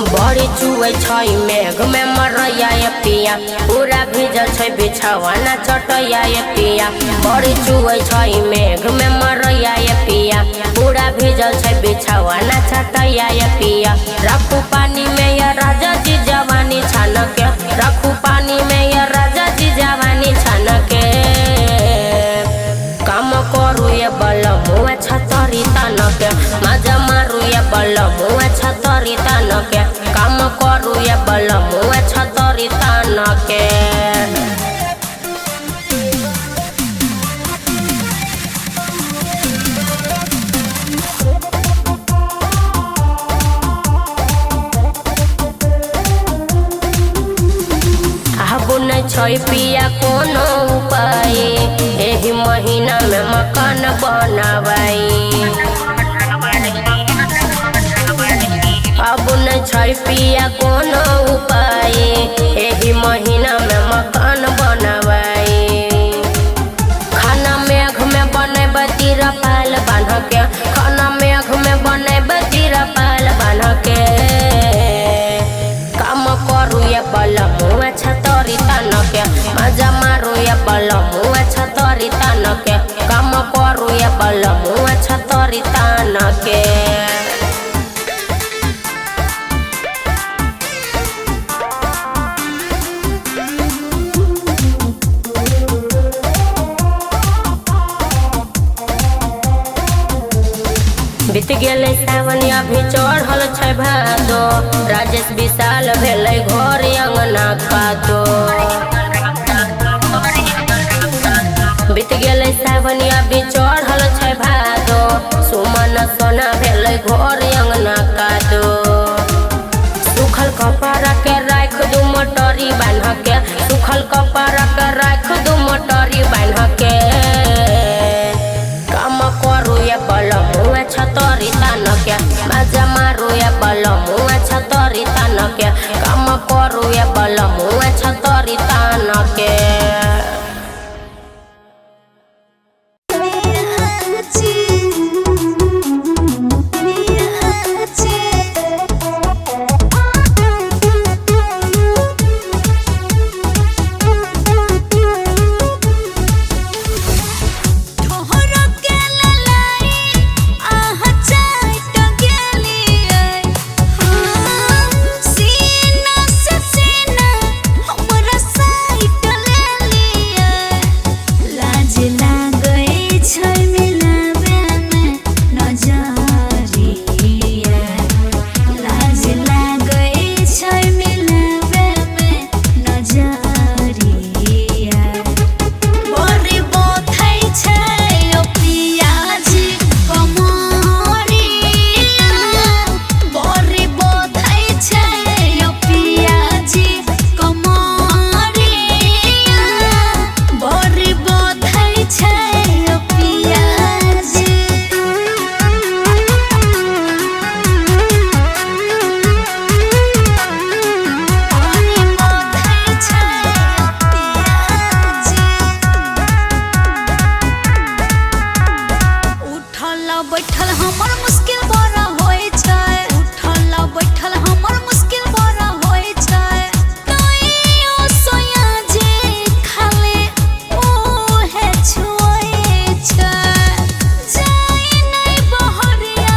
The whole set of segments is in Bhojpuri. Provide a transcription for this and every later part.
छई मेघ में मरैया पिया पूरा भीजल छै बिछवाना चटैया पिया बड़ी चुए छई मेघ में मरैया पिया पूरा भीजल छै बिछवाना चटैया पिया रखू पानी में या राजा जी जवानी छान के रखू पानी में या राजा जी जवानी छान के काम करू ये बल मुआ छतरी तान के मजा मारू ये बल मुआ छतरी तान के काम करू ये बल मुआ छतरी तान के छै पिया कोनो उपाय एही महीना में मकान बनावाई अब न छै पिया कोनो उपाय एही महीना में मकान बनावाई खाना मेघ में बनेबै तिरपाल बान्ह के खाना मेघ में बनेबै तिरपाल बान्ह के काम करू ये बल मुआ छतरी तान के मजा मारू ये बल मुआ छतरी तान के काम करू ये बल मुआ छतरी तान के गेले सावन अभी चढ़ल छै भादो राजेश विशाल भेलै घर अंगना कादो बीत गेले सावन अभी चढ़ल छै भादो सुमन सोना भेलै घर अंगना कादो सुखल कपड़ा के राख दू मोटरी बान्ह के सुखल कपड़ा के राख दू मोटरी बान्ह के काम करू या बलमुआ छतरी तान के मजा मारू या बलमुआ छतरी तान के काम करू या बलमुआ छतरी तान के बहरिया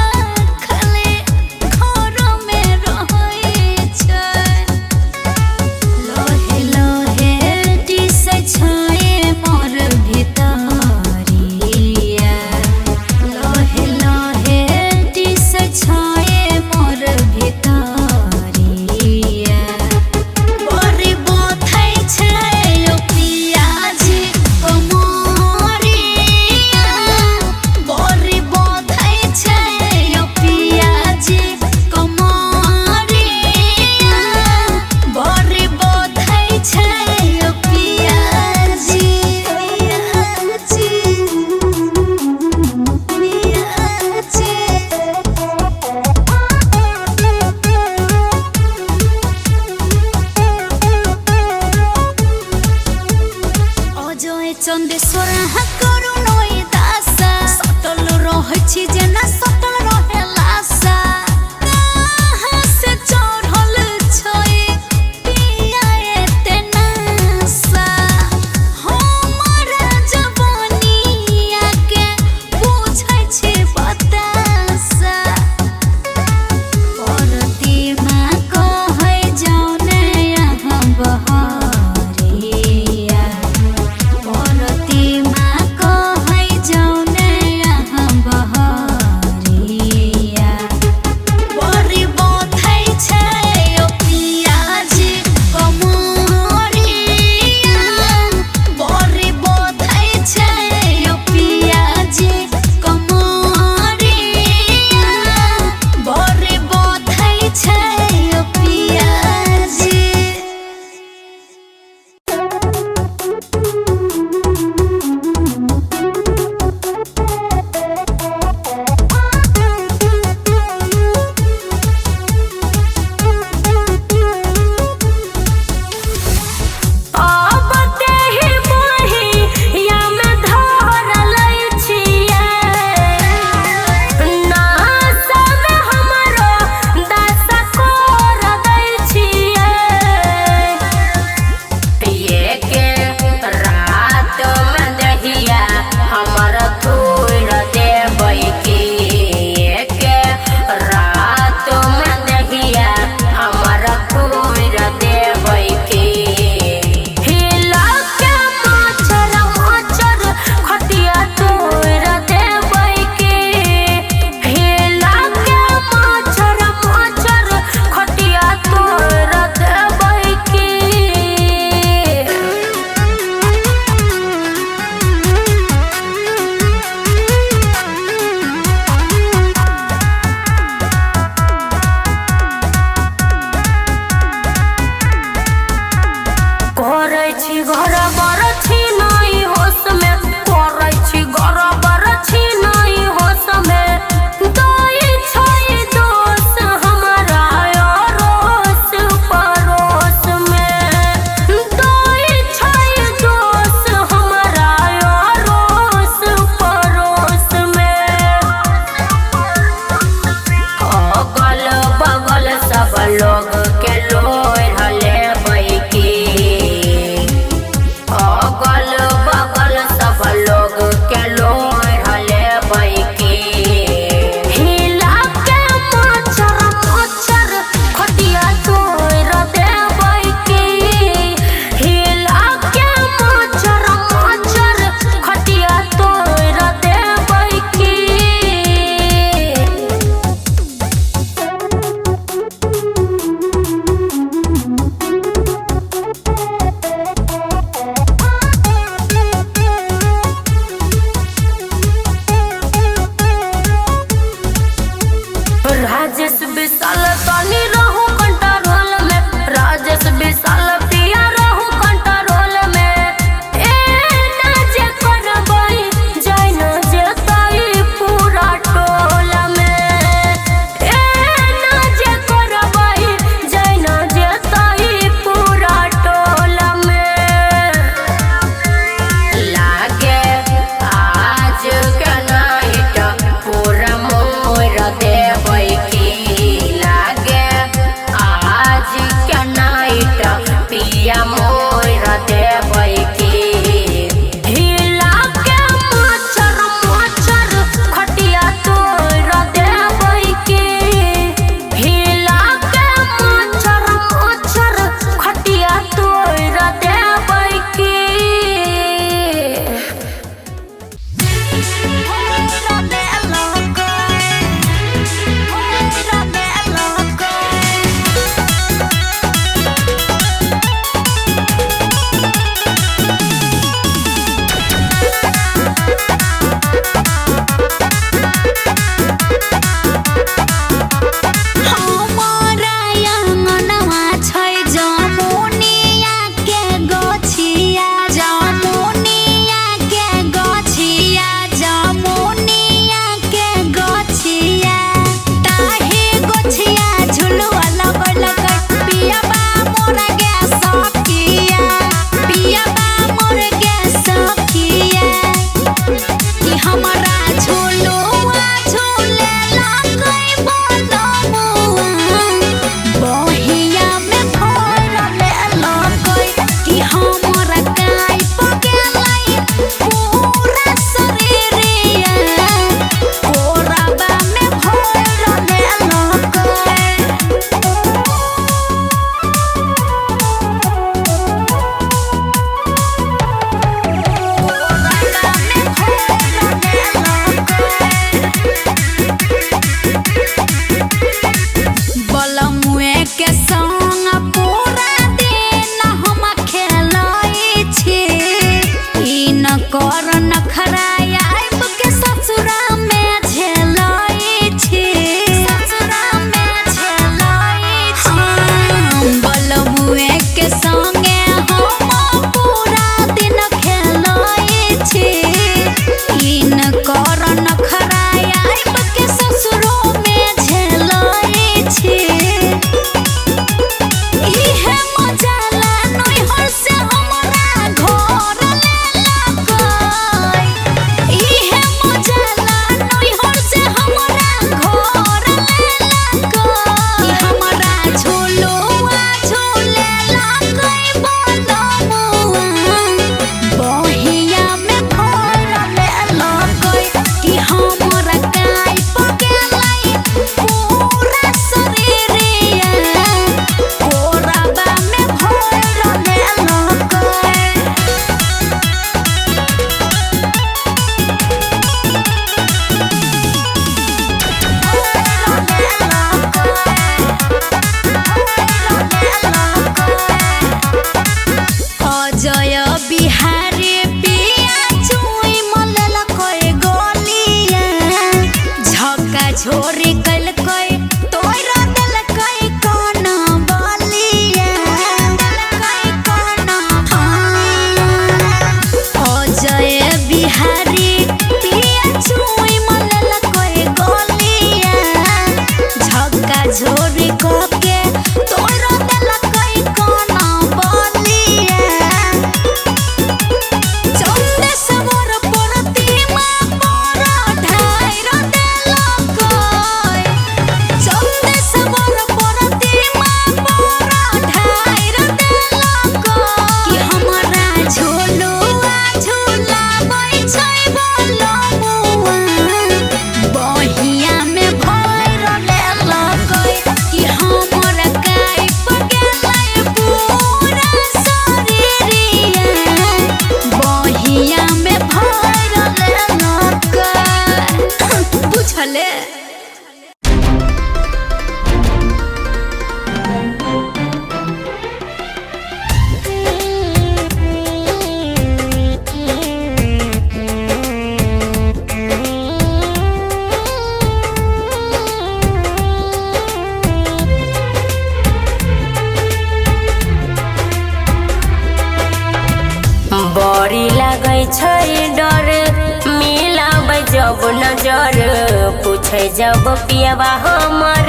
जब पियावा हमर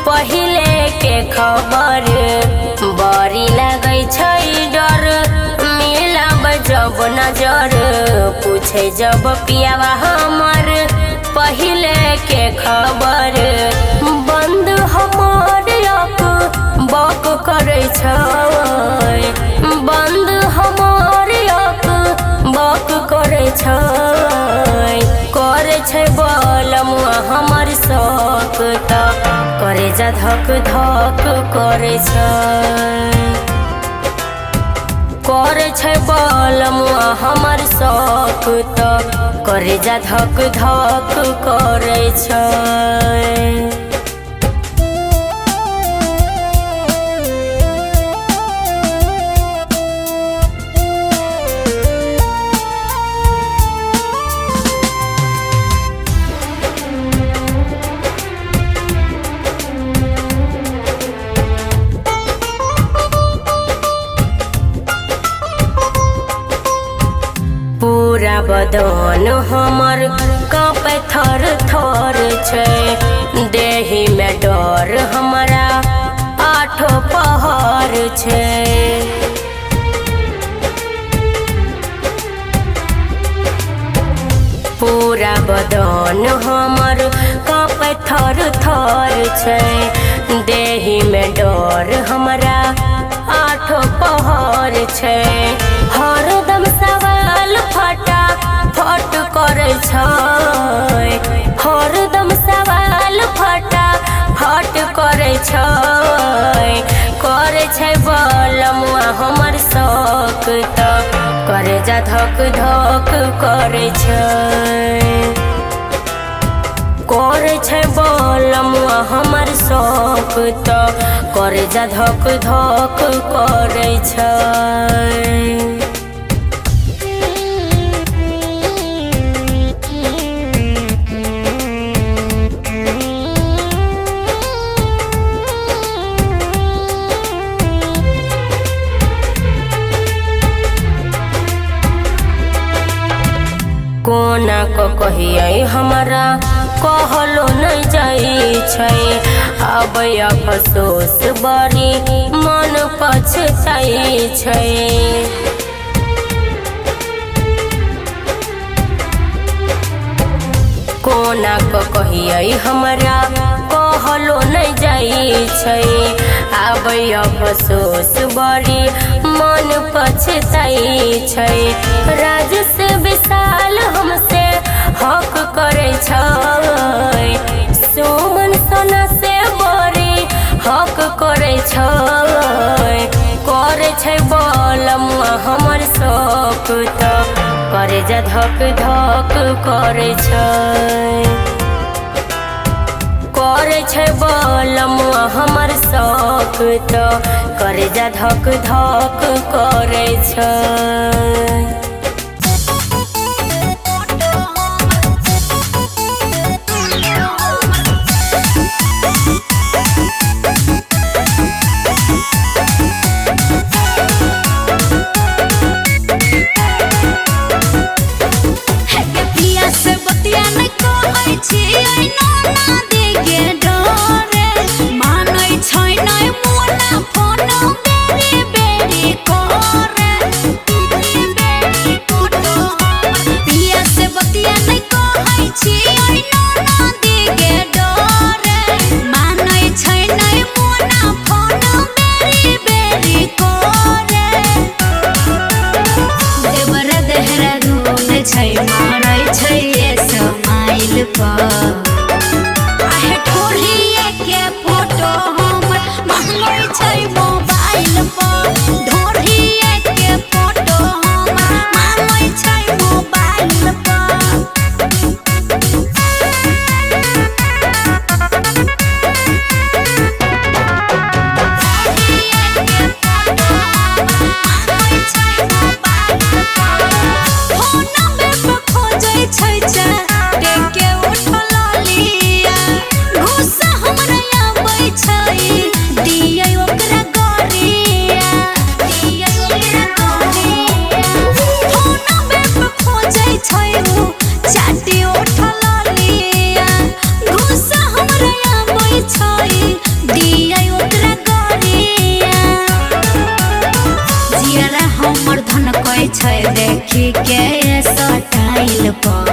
पहिले के खबर बड़ी लगे छै डर मिलब जब नजर पूछे जब पियावा हमर पहिले के खबर बंद हमर बक करे छै बंद हमर बक करे छै बलमुआ हमर शौक त करे जा धक धक करे छै बलमुआ हमर शौक त करे जा धक धक करे छै। पूरा बदन हमर कांपे थर थर छै देहि में डर हमरा आठो पहर छै पूरा बदन हमर कांपे थर थर छै देहि में डर हमरा आठो पहर छै हरदम सवाल फटा फट करे छै हरदम सवाल फटा फट करे छै बलमुआ हमर शौक त करे जा धक धक करे छै बलमुआ हमर शौक त करे जा धक धक करे छै। कोना को कहिए हमरा कहलो नहीं जाई छै अब अफसोस बड़ी मन पछताई छै कोना को कहिए हमरा कहलो नहीं जाई छै अब अफसोस बड़ी मन पछताई छै राज से विशाल हमसे हक करे छै सुमन सोना से बड़ी हक करे छै बलमुआ हमर शौक त करे जा धक धक करे छै बलमुआ हमर शौक त करे जा धक धक करे छै। चाटी उठल लिया घुस बैठी के स्टाइल पर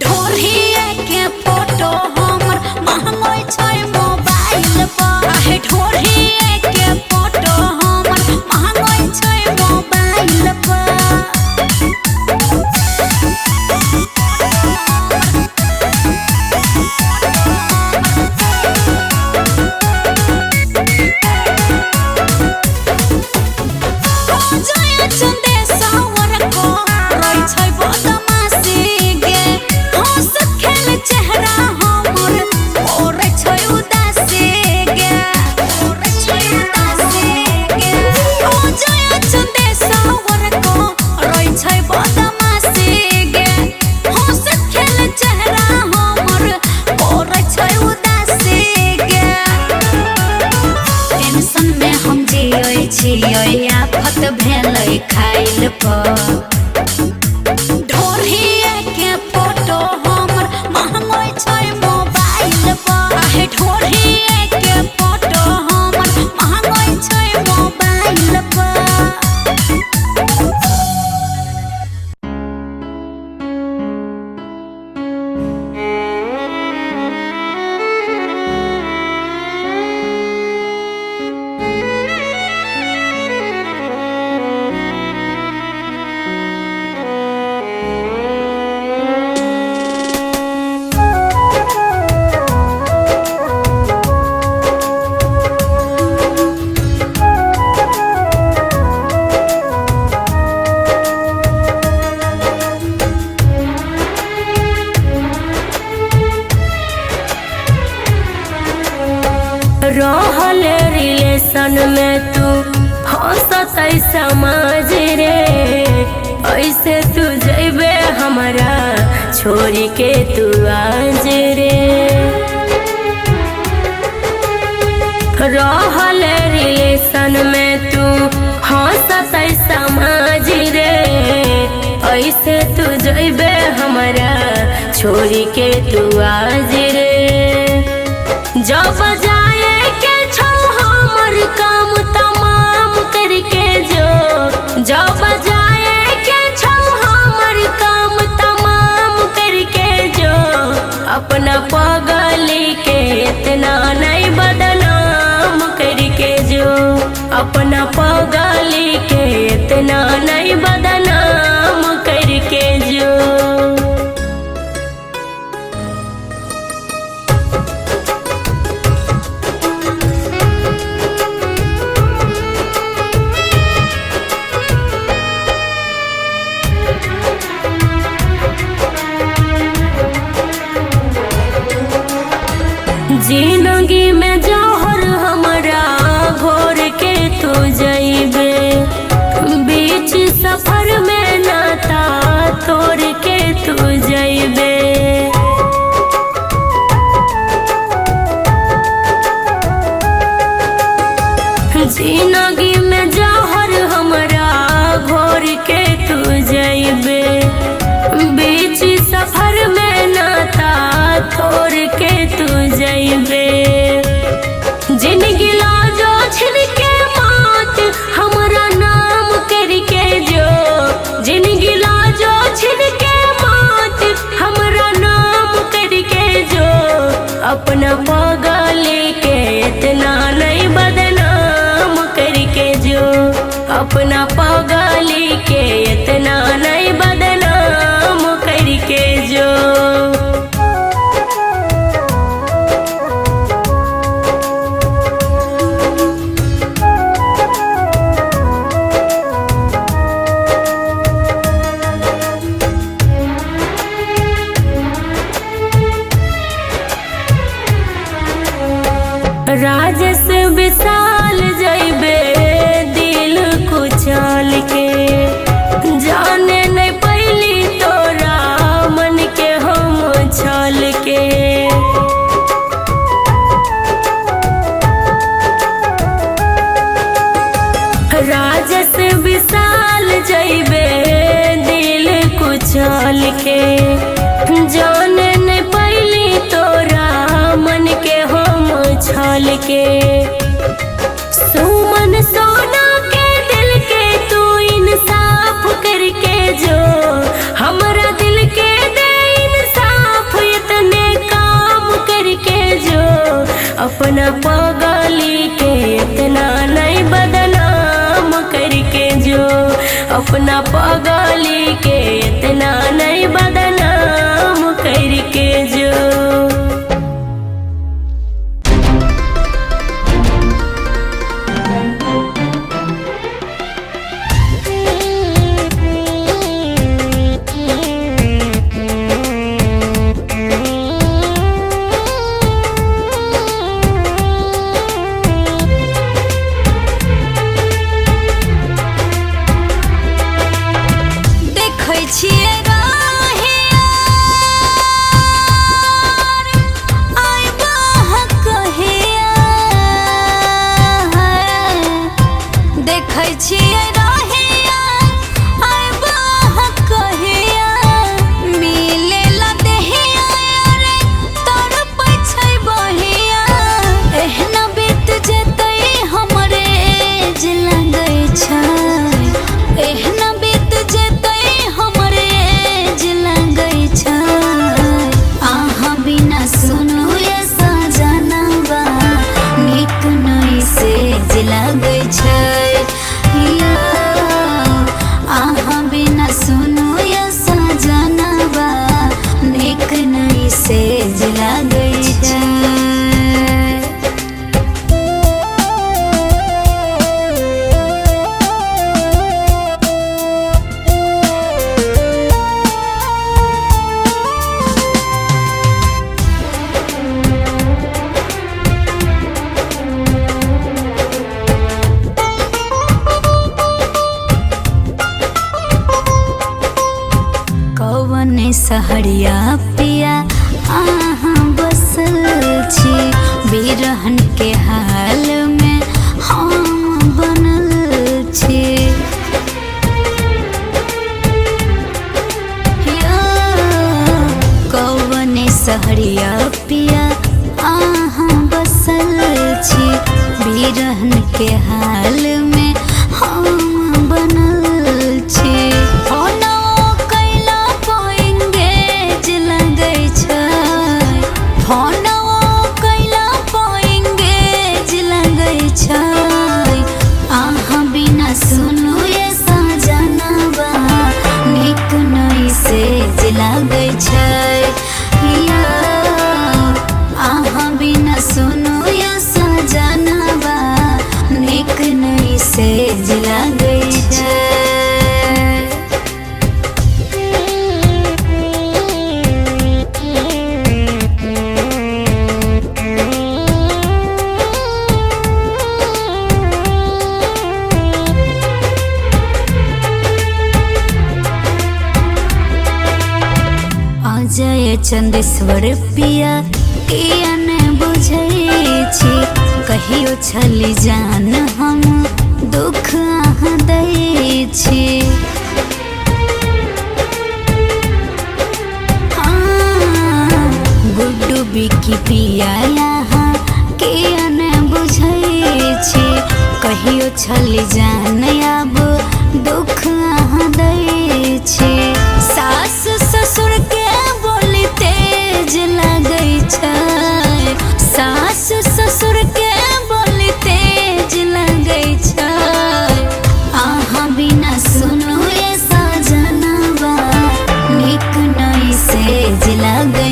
ढोरिए के फोटो हमर महंगोई छै मोबाइल पर आहे ढोरिए के फोटो हमर महंगोई छै मोबाइल पर आफत भेलै खाइल पर ढोरिए के फोटो हमर महंगोई छै मोबाइल पर आहे ढोरिए के फोटो हमर महंगोई छै मोबाइल पर रहल रिलेशन में तू हंसत समाज रे ऐसे तू जैबे हमारा छोड़ी के तू आज रे रहल रिलेशन में तू हंसत समाज रे ऐसे तू जैबे हमारा छोड़ी के तू आज रे जब जाए के छो हमर काम तमाम करके जो जब जाए के छो हमर काम तमाम करके जो अपना पगली के इतना नहीं बदनाम करके जो अपना पगली के इतना नहीं बदनाम करके जो जिंदगी में जौहर हमारा घोर के तू जइबे बीच सफर में नाता तोड़ के तू जइबे जिंदगी में जौहर हमारा घोर के तू जइबे बीच सफर में नाता तोड़ के तू जइबे जिंदगी लाजो छिन के मात हमारा नाम करके जो जिंदगी लाजो छिन के मात हमारा नाम करके जो अपना पगली के इतना नहीं बदनाम करके जो अपना पगली के इतना नहीं बदनाम करके जो राजेश विशाल जइबे दिल कुचल के जाने नहीं पैली तोरा मन के हम छल के राजेश विशाल जइबे दिल कुचल के जाने नहीं पैली तोरा मन के हम छल के सुमन सोना के दिल के तू इंसाफ अपना पगली के इतना नहीं बदनाम करके जो, अपना पगली के इतना नहीं बदनाम करके जो। सहरिया पिया आहाँ बसल छी, बिरहन के हाल में हम बनल छी। कौन सहरिया पिया आहाँ बसल छी, बिरहन के हाल में हम बनल छी। जय चंदेश्वर पिया किया ने बुझै छी, कहियो छली जान हम दुख आहाँ दै छी। गुड्डू बिकी पिया यहाँ किया ने बुझै छी, कहियो छली जान अब दुख आहाँ दै छी। सास ससुर के बोली तेज लगै छै, सास ससुर के बोली तेज लगै छै। आहाँ बिना सुनू ये सजनवा नीक नहीं सेज लगै